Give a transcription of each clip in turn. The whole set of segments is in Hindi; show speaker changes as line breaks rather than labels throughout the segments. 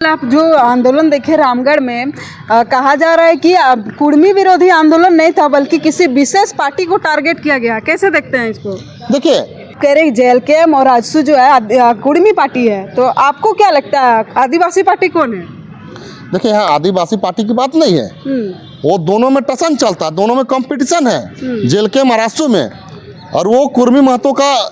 आप जो आंदोलन देखे रामगढ़ में कहा जा रहा है कि कुर्मी विरोधी आंदोलन नहीं था बल्कि किसी विशेष पार्टी को टारगेट किया गया। कैसे देखते हैं इसको?
देखिए,
कह रहे जेएलकेएम और आजसू जो है कुर्मी पार्टी है, तो आपको क्या लगता है आदिवासी पार्टी कौन है?
देखिए यहाँ आदिवासी पार्टी की बात नहीं है, वो दोनों में टसन चलता है, दोनों में कंपटीशन है जेएलकेएम और आजसू में। और वो कुर्मी महतो का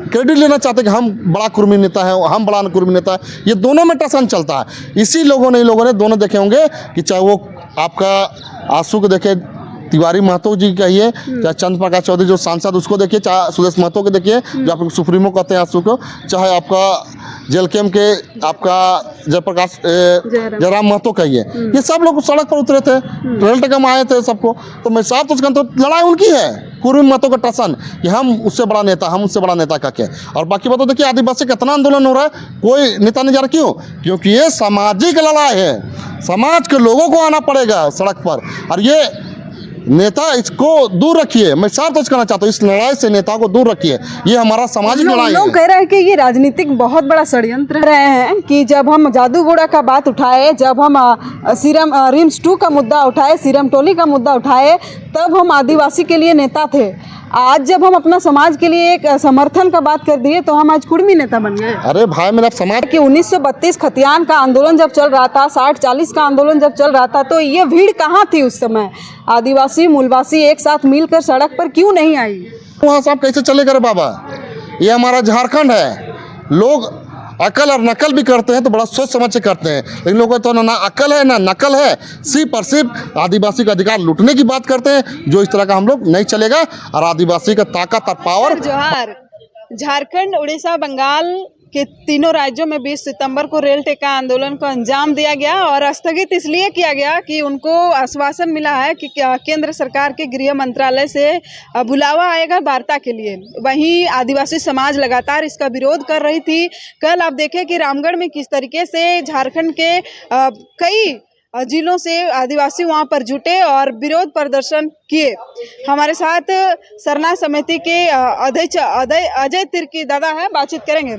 क्रेडिट लेना चाहते हैं कि हम बड़ा कुर्मी नेता है, हम बड़ा कुर्मी नेता है। ये दोनों में टसन चलता है। इसी लोगों ने दोनों देखे होंगे कि चाहे वो आपका आजसू को देखे तिवारी महतो जी कहिए, चाहे चंद्र प्रकाश चौधरी जो सांसद उसको देखिए, चाहे सुदेश महतो को देखिए जो आप सुप्रीमो कहते हैं आजसू को, चाहे आपका जेएलकेएम के आपका जयप्रकाश जयराम महतो कहिए, ये सब लोग सड़क पर उतरे थे, रेल टेकम आए थे सबको। तो मैं साफ तो लड़ाई उनकी है, कुर्मी महतो का टसन कि हम उससे बड़ा नेता, हम उससे बड़ा नेता करके। और बाकी बात तो देखिए आदिवासी का इतना आंदोलन हो रहा है, कोई नेता नहीं जा रहा। क्यों? क्योंकि ये सामाजिक लड़ाई है, समाज के लोगों को आना पड़ेगा सड़क पर। और ये नेता इसको दूर रखिए, मैं साफ तो कहना चाहता हूँ, इस लड़ाई से नेता को दूर रखिए। ये हमारा सामाजिक लड़ाई है।
लोग कह रहे हैं कि ये राजनीतिक बहुत बड़ा षड्यंत्र रहे हैं कि जब हम जादूगोड़ा का बात उठाए, जब हम रिम्स 2 का मुद्दा उठाए, सीरम टोली का मुद्दा उठाए, तब हम आदिवासी के लिए नेता थे। आज जब हम अपना समाज के लिए एक समर्थन का बात कर दिए तो हम आज कुर्मी नेता बन गए।
अरे भाई मेरा समाज
कि 1932 खतियान का आंदोलन जब चल रहा था, 60-40 का आंदोलन जब चल रहा था, तो ये भीड़ कहाँ थी उस समय? आदिवासी मूलवासी एक साथ मिलकर सड़क पर क्यों नहीं आई?
वहाँ साहब कैसे चलेगा रे बाबा? ये हमारा झारखंड है। लोग अकल और नकल भी करते हैं तो बड़ा सोच समझ से करते हैं, लेकिन लोगों को तो ना अकल है ना नकल है, सिर्फ और सिर्फ आदिवासी का अधिकार लूटने की बात करते हैं। जो इस तरह का हम लोग नहीं चलेगा। और आदिवासी का ताकत और पावर।
जोहार। झारखंड, उड़ीसा, बंगाल के तीनों राज्यों में 20 सितंबर को रेल टेका आंदोलन को अंजाम दिया गया और स्थगित इसलिए किया गया कि उनको आश्वासन मिला है कि केंद्र सरकार के गृह मंत्रालय से बुलावा आएगा वार्ता के लिए। वहीं आदिवासी समाज लगातार इसका विरोध कर रही थी। कल आप देखें कि रामगढ़ में किस तरीके से झारखंड के कई जिलों से आदिवासी वहां पर जुटे और विरोध प्रदर्शन किए। हमारे साथ सरना समिति के अध्यक्ष अजय तिर्की दादा है, बातचीत करेंगे।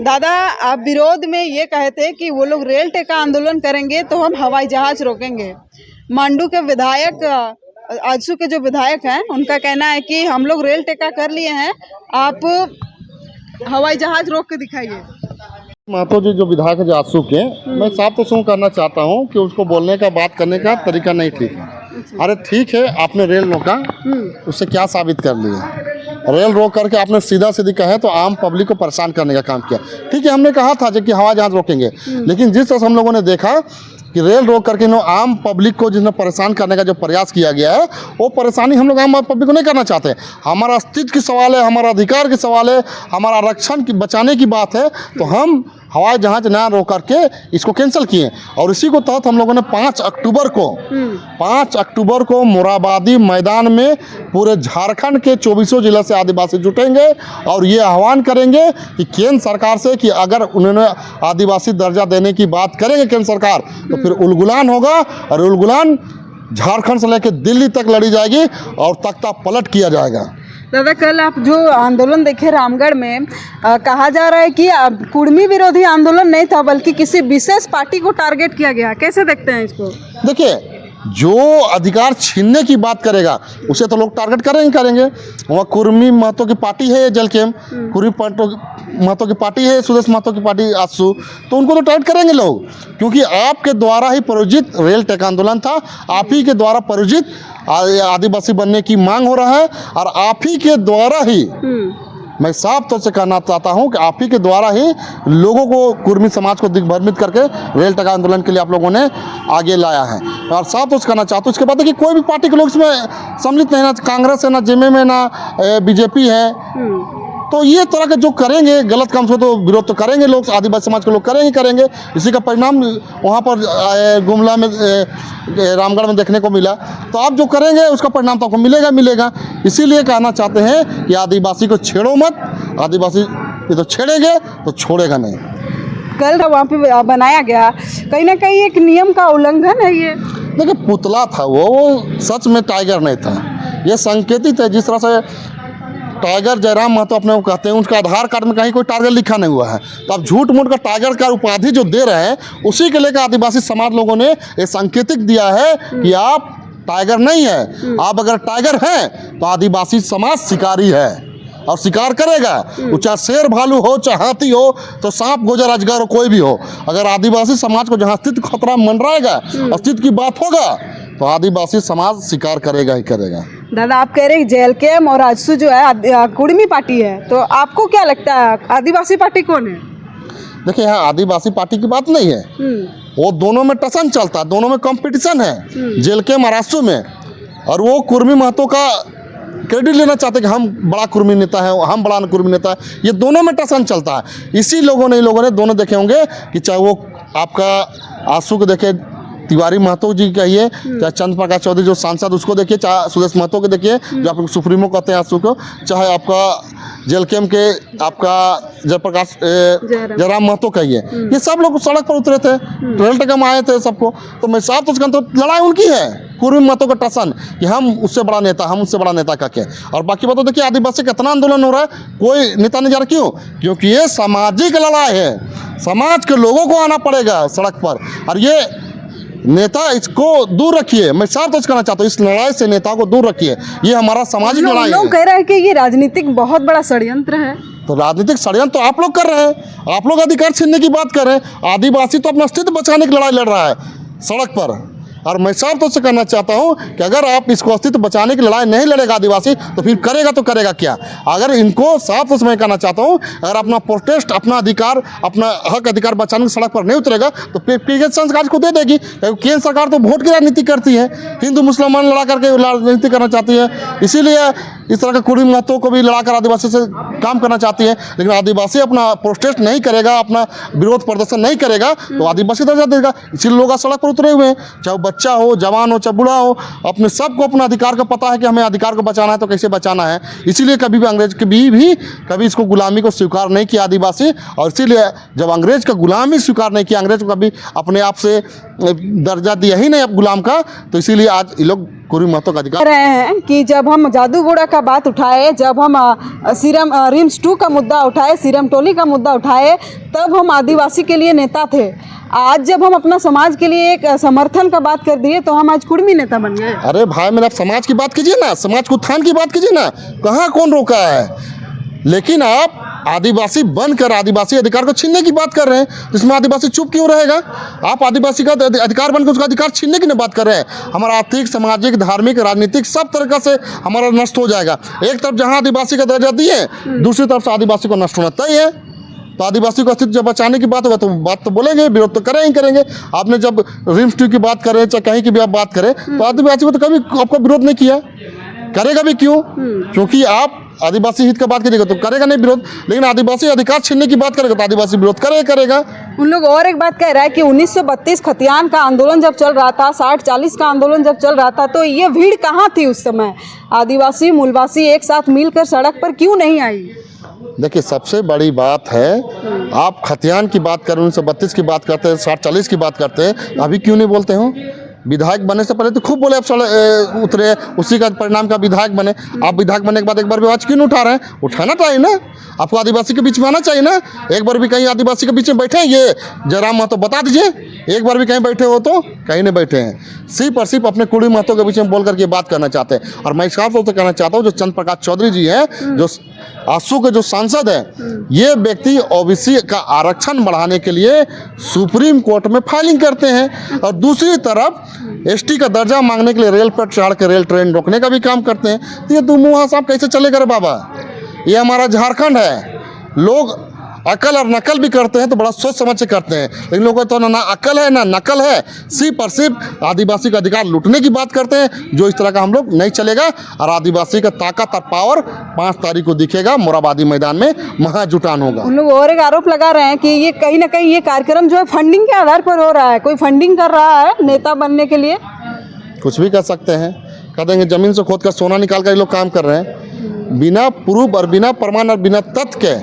दादा, आप विरोध में ये कहे थे कि वो लोग रेल टेका आंदोलन करेंगे तो हम हवाई जहाज रोकेंगे। मांडू के विधायक, आजसू के जो विधायक हैं, उनका कहना है कि हम लोग रेल टेका कर लिए हैं, आप हवाई जहाज रोक के दिखाइए।
महतो जी जो विधायक है आजसू के, मैं साफ तो शो करना चाहता हूँ कि उसको बोलने का बात करने का तरीका नहीं ठीक है। अरे ठीक है, आपने रेल रोका, उससे क्या साबित कर लिया? रेल रोक करके आपने सीधा सीधी कहे तो आम पब्लिक को परेशान करने का काम किया। ठीक है, हमने कहा था कि हवाई जहाज रोकेंगे, लेकिन जिस तरह से हम लोगों ने देखा कि रेल रोक करके आम पब्लिक को जिसने परेशान करने का जो प्रयास किया गया है, वो परेशानी हम लोग आम पब्लिक को नहीं करना चाहते। हमारा अस्तित्व की सवाल है, हमारा अधिकार की सवाल है, हमारा आरक्षण की बचाने की बात है, तो हम हवाई जहाज ना रोक करके इसको कैंसिल किए। और इसी को तहत हम लोगों ने 5 अक्टूबर को मोराबादी मैदान में पूरे झारखंड के 24 जिला से आदिवासी जुटेंगे और ये आह्वान करेंगे कि केंद्र सरकार से कि अगर उन्होंने आदिवासी दर्जा देने की बात करेंगे केंद्र सरकार, तो फिर उलगुलान होगा। और उलगुलान झारखंड से लेकर दिल्ली तक लड़ी जाएगी और तख्ता पलट किया जाएगा।
दादा, कल आप जो आंदोलन देखे रामगढ़ में कहा जा रहा है कि कुर्मी विरोधी आंदोलन नहीं था बल्कि किसी विशेष पार्टी को टारगेट किया गया। कैसे देखते हैं इसको?
देखिए, जो अधिकार छीनने की बात करेगा उसे तो लोग टारगेट करेंगे। वहाँ कुर्मी महतो की पार्टी है जेएलकेएम, कुर्मी महतो की पार्टी है सुदेश महतो की पार्टी आजसू, तो उनको तो टारगेट करेंगे लोग, क्योंकि आपके द्वारा ही प्रायोजित रेल टेका आंदोलन था। आप ही के द्वारा प्रायोजित आदिवासी बनने की मांग हो रहा है और आप ही के द्वारा ही, मैं साफ तौर से कहना चाहता हूं कि आप ही के द्वारा ही लोगों को, कुर्मी समाज को दिग्भ्रमित करके रेल टेका आंदोलन के लिए आप लोगों ने आगे लाया है। और साफ तौर से कहना चाहता हूँ, इसके बाद कि कोई भी पार्टी के लोग इसमें सम्मिलित नहीं, ना कांग्रेस है, ना जेएमएम है, ना बीजेपी है। तो ये तरह के जो करेंगे गलत काम से तो विरोध तो करेंगे लोग, आदिवासी समाज के लोग करेंगे। इसी का परिणाम वहाँ पर गुमला में, रामगढ़ में देखने को मिला। तो आप जो करेंगे उसका परिणाम तो आपको मिलेगा। इसीलिए कहना चाहते हैं कि आदिवासी को छेड़ो मत, आदिवासी ये तो छेड़ेंगे तो छोड़ेगा नहीं।
कल वहाँ पे बनाया गया कहीं ना कहीं एक नियम का उल्लंघन है ये।
देखिए, पुतला था वो सच में टाइगर नहीं था। ये संकेतित है, जिस तरह से टाइगर जयराम महतो अपने को कहते हैं, उनका आधार कार्ड में कहीं कोई टाइगर लिखा नहीं हुआ है। तो आप झूठ मूठ का टाइगर का उपाधि जो दे रहे हैं, उसी के लेकर आदिवासी समाज लोगों ने ये सांकेतिक दिया है कि आप टाइगर नहीं है। आप अगर टाइगर हैं तो आदिवासी समाज शिकारी है और शिकार करेगा। वो चाहे शेर भालू हो, चाहे हाथी हो, तो सांप गोजर अजगर हो, कोई भी हो, अगर आदिवासी समाज को जहाँ अस्तित्व खतरा मंडराएगा, अस्तित्व की बात होगा, तो आदिवासी समाज शिकार करेगा ही करेगा।
दादा, आप कह रहे हैं जेएलकेएम और आजसू जो है कुर्मी पार्टी है, तो आपको क्या लगता है आदिवासी पार्टी कौन है?
देखिए, यहाँ आदिवासी पार्टी की बात नहीं है, वो दोनों में टसन चलता है, दोनों में कंपटीशन है जेएलकेएम और आजसू में। और वो कुर्मी महतो का क्रेडिट लेना चाहते हैं कि हम बड़ा कुर्मी नेता है, हम बड़ा कुर्मी नेता है, ये दोनों में टसन चलता है। इसी लोगों ने दोनों देखे होंगे कि चाहे वो आपका आजसू को देखे तिवारी महतो जी कहिए, चाहे चंद्र प्रकाश चौधरी जो सांसद उसको देखिए, चाहे सुदेश महतो को देखिए जो आप सुप्रीमो कहते हैं आजसू को, चाहे आपका जेएलकेएम के आपका जयप्रकाश जयराम महतो कहिए, ये सब लोग सड़क पर उतरे थे, रेल टेका में आए थे सबको। तो मैं साफ तो लड़ाई उनकी है, कुर्मी महतो का टसन कि हम उससे बड़ा नेता, हम उससे बड़ा नेता करके। और बाकी बात तो देखिए, आदिवासी का इतना आंदोलन हो रहा है, कोई नेता नहीं जा रहा। क्यों? क्योंकि ये सामाजिक लड़ाई है, समाज के लोगों को आना पड़ेगा सड़क पर। और ये नेता इसको दूर रखिए, मैं साफ तो कहना चाहता हूँ, इस लड़ाई से नेताओं को दूर रखिए। ये हमारा सामाजिक लड़ाई है।
लोग कह रहे हैं कि ये राजनीतिक बहुत बड़ा षड्यंत्र है।
तो राजनीतिक षड्यंत्र तो आप लोग कर रहे हैं, आप लोग अधिकार छीनने की बात कर रहे हैं। आदिवासी तो अपना अस्तित्व बचाने की लड़ाई लड़ रहा है सड़क पर। और मैं साफ तौर से कहना चाहता हूँ कि अगर आप इसको अस्तित्व बचाने की लड़ाई नहीं लड़ेगा आदिवासी, तो फिर करेगा तो करेगा क्या? अगर इनको साफ तौर से मैं कहना चाहता हूँ, अगर अपना प्रोटेस्ट, अपना अधिकार, अपना हक अधिकार बचाने की सड़क पर नहीं उतरेगा, तो केंद्र सरकार को दे देगी। केंद्र सरकार तो वोट की राजनीति करती है, हिंदू मुसलमान लड़ा करके राजनीति करना चाहती है। इसीलिए इस तरह के कुर्मी महतो को भी लड़ाकर आदिवासी से काम करना चाहती है। लेकिन आदिवासी अपना प्रोटेस्ट नहीं करेगा, अपना विरोध प्रदर्शन नहीं करेगा, तो आदिवासी दर्जा देगा। इसीलिए लोग आज सड़क पर उतरे हुए हैं, चाहे बच्चा हो, जवान हो, चाहे बूढ़ा हो, अपने सबको अपना अधिकार का पता है कि हमें अधिकार को बचाना है, तो कैसे बचाना है। इसीलिए कभी भी अंग्रेज कभी इसको गुलामी को स्वीकार नहीं किया आदिवासी। और इसीलिए जब अंग्रेज का गुलामी स्वीकार नहीं किया, अंग्रेज को कभी अपने आप से दर्जा दिया ही नहीं अब गुलाम का, तो इसीलिए आज ये लोग कुर्मी महतो का अधिकार
रहे हैं कि जब हम जादूगोड़ा का बात उठाए, जब हम सीरम रिम्स 2 का मुद्दा उठाए, सीरम टोली का मुद्दा उठाए, तब हम आदिवासी के लिए नेता थे। आज जब हम अपना समाज के लिए एक समर्थन का बात कर दिए, तो हम आज कुर्मी नेता बन गए।
अरे भाई, मेरा समाज की बात कीजिए ना, समाज को उत्थान की बात कीजिए ना, कहाँ कौन रोका है? लेकिन आप आदिवासी बनकर आदिवासी अधिकार को छीनने की बात कर रहे हैं, जिसमें आदिवासी चुप क्यों रहेगा? आप आदिवासी का अधिकार बनकर उसका अधिकार छीनने की ना बात कर रहे हैं। हमारा आर्थिक, सामाजिक, धार्मिक, राजनीतिक सब तरीका से हमारा नष्ट हो जाएगा। एक तरफ जहां आदिवासी का दर्जा दिए, दूसरी तरफ से आदिवासी को नष्ट होना तय है। तो आदिवासी को अस्तित्व जब बचाने की बात होगा, तो बात तो बोलेंगे, विरोध तो करें ही करेंगे। आपने जब रिम्स 2 की बात करें, चाहे कहीं की भी आप बात करें, तो आदिवासी को तो कभी आपका विरोध नहीं किया, करेगा भी क्यों? क्योंकि आप आदिवासी हित का बात करेगा तो करेगा नहीं विरोध। लेकिन आदिवासी अधिकार छीनने की बात करेगा तो आदिवासी विरोध करेगा।
उन लोग और एक बात कह रहा है कि 1932 खतियान का आंदोलन जब चल रहा था, 60-40 का आंदोलन जब चल रहा था, तो ये भीड़ कहाँ थी उस समय? आदिवासी मूलवासी एक साथ मिलकर सड़क पर क्यों नहीं आई?
देखिए, सबसे बड़ी बात है, आप खतियान की बात करें, 1932 की बात करते हैं, 60-40 की बात करते हैं, अभी क्यों नहीं बोलते हो? विधायक बनने से पहले तो खूब बोले, आप उतरे, उसी का परिणाम का विधायक बने। आप विधायक बनने के बाद एक बार भी आवाज क्यों नहीं उठा रहे हैं? उठाना चाहिए ना, आपको आदिवासी के बीच में आना चाहिए ना। एक बार भी कहीं आदिवासी के बीच में बैठे हैं ये जयराम महतो, बता दीजिए, एक बार भी कहीं बैठे हो तो? कहीं नहीं बैठे हैं। सिर्फ और सिर्फ अपने कुर्मी महतो के बीच में बोल करके बात करना चाहते हैं। और मैं साफ तौर से कहना चाहता हूँ, जो चंद्र प्रकाश चौधरी जी हैं, जो आजसू के जो सांसद हैं, ये व्यक्ति ओबीसी का आरक्षण बढ़ाने के लिए सुप्रीम कोर्ट में फाइलिंग करते हैं, और दूसरी तरफ एसटी का दर्जा मांगने के लिए रेल पर चढ़ के रेल ट्रेन रोकने का भी काम करते हैं। तो ये दो मुँहा साहब कैसे चलेगा रे बाबा? ये हमारा झारखंड है। लोग अकल और नकल भी करते हैं तो बड़ा सोच समझ से करते हैं, लेकिन लोगों को तो ना अकल है ना नकल है, सिर्फ और सिर्फ आदिवासी का अधिकार लूटने की बात करते हैं। जो इस तरह का हम लोग नहीं चलेगा, और आदिवासी का ताकत और पावर 5 तारीख को दिखेगा, मोराबादी मैदान में महाजुटान होगा।
उन लोग और एक आरोप लगा रहे हैं कि ये कहीं ना कहीं ये कार्यक्रम जो है फंडिंग के आधार पर हो रहा है, कोई फंडिंग कर रहा है नेता बनने के लिए।
कुछ भी कर सकते हैं, कह देंगे जमीन से खोद कर सोना निकाल कर ये लोग काम कर रहे हैं। बिना प्रूफ और बिना प्रमाण और बिना तथ्य के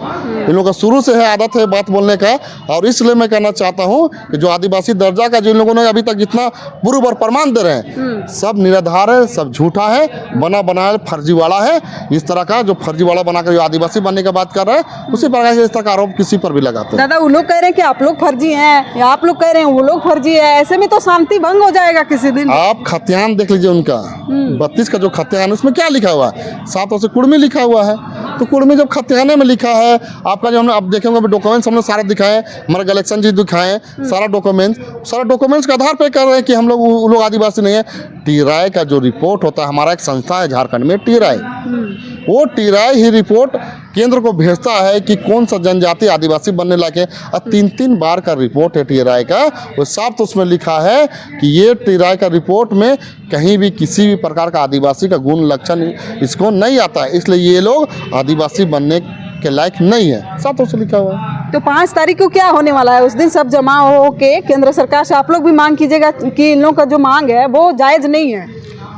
इन लोगों का शुरू से है आदत है बात बोलने का। और इसलिए मैं कहना चाहता हूँ कि जो आदिवासी दर्जा का जो इन लोगों ने अभी तक जितना प्रूफ और प्रमाण दे रहे हैं सब निराधार है, सब झूठा है, बना बनाया फर्जीवाड़ा है। इस तरह का जो फर्जीवाड़ा बनाकर जो आदिवासी बनने की बात कर रहे हैं उसी प्रकार से इस तरह का आरोप किसी पर भी लगाते हैं।
दादा वो लोग कह रहे हैं कि आप लोग फर्जी हैं या आप लोग कह रहे हैं वो लोग फर्जी है, ऐसे में तो शांति भंग हो जाएगा किसी दिन।
आप खतियान देख लीजिए उनका 32 का जो खतियान उसमें क्या लिखा हुआ है, 7 से कुर्मी लिखा हुआ है। तो कुर्मी जब खतियाने में लिखा है आपका जो हमने अब देखेंगे डॉक्यूमेंट्स हमने सारे दिखाए, हमारे गलेक्शन जी दिखाए सारा डॉक्यूमेंट्स के आधार पे कर रहे हैं कि हम लोग वो लोग आदिवासी नहीं है। टीराय का जो रिपोर्ट होता है, हमारा एक संस्था है झारखंड में टीराय, वो टीराय ही रिपोर्ट केंद्र को भेजता है कि कौन सा जनजाति आदिवासी बनने लायक है। और 3 बार का रिपोर्ट है टीराय का, वो साफ तो उसमें लिखा है कि ये टीराय का रिपोर्ट में कहीं भी किसी भी प्रकार का आदिवासी का गुण लक्षण इसको नहीं आता है, इसलिए ये लोग आदिवासी बनने के लायक नहीं है, साफ तो लिखा हुआ है।
तो 5 तारीख को क्या होने वाला है? उस दिन सब जमा हो के केंद्र सरकार से आप लोग भी मांग कीजिएगा कि इन लोगों का जो मांग है वो जायज़ नहीं है।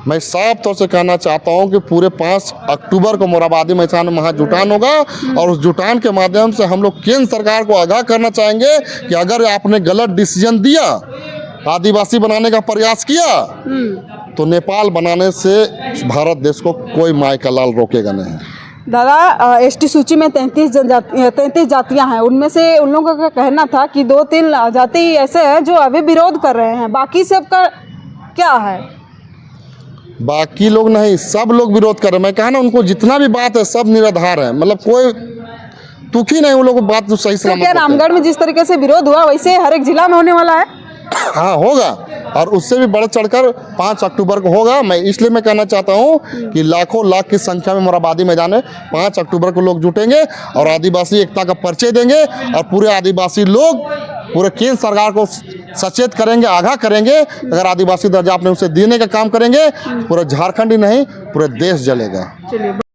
मैं साफ तौर से कहना चाहता हूं कि पूरे 5 अक्टूबर को मोरहाबादी मैदान में महाजुटान होगा और उस जुटान के माध्यम से हम लोग केंद्र सरकार को आगाह करना चाहेंगे कि अगर आपने गलत डिसीजन दिया, आदिवासी बनाने का प्रयास किया, तो नेपाल बनाने से भारत देश को कोई माय का लाल रोकेगा नहीं।
दादा एसटी सूची में 33 जातियां हैं, उनमें से उन लोगों का कहना था कि 2-3 जाति ऐसे हैं जो अभी विरोध कर रहे हैं, बाकी सबका क्या है?
बाकी लोग नहीं, सब लोग विरोध कर रहे हैं। मैं कहा ना उनको जितना भी बात है सब निराधार है, मतलब कोई तुखी नहीं, वो लोग बात जो सही
तो
सलामत
क्या रामगढ़ में जिस तरीके से विरोध हुआ वैसे हर एक जिला में होने वाला है?
हाँ होगा, और उससे भी बढ़ चढ़कर 5 अक्टूबर को होगा। मैं इसलिए मैं कहना चाहता हूँ कि लाखों लाख की संख्या में मोरहाबादी मैदान में 5 अक्टूबर को लोग जुटेंगे और आदिवासी एकता का परिचय देंगे और पूरे आदिवासी लोग पूरे केंद्र सरकार को सचेत करेंगे, आगाह करेंगे। अगर आदिवासी दर्जा आपने उसे देने का काम करेंगे, पूरा झारखंड ही नहीं पूरे देश जलेगा।
चलिए।